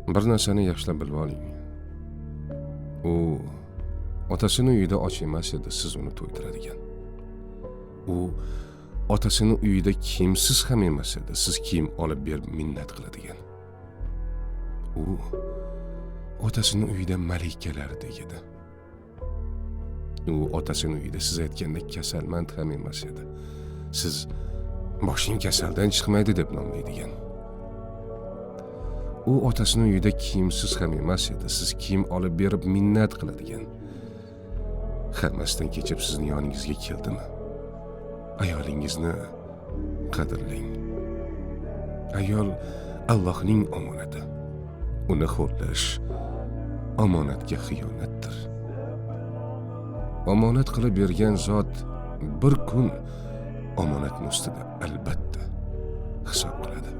Bir narsani yaxshilab bilib oling. U otasini uyida och emas edi, siz uni to'ydiradigan. U otasini uyida kiyimsiz ham emas edi, siz kiyim olib berib minnat qiladigan. U otasini uyida malikalardek edi. U otasini uyida siz aytgandek kasalmand ham emas edi. Siz boshing kasaldan chiqmaydi deb nomlaydigan. U otasini uyida kiyimsiz ham emas edi. Siz kiyim olib berib minnat qiladigan. Hammasidan kechib sizning yoningizga keldimi? Ayolingizni qadrlang. Ayol Allohning omonati. Uni xo'rlash omonatga xiyonatdir. Omonat qilib bergan zot bir kun omonatning ustida albatta hisob qiladi.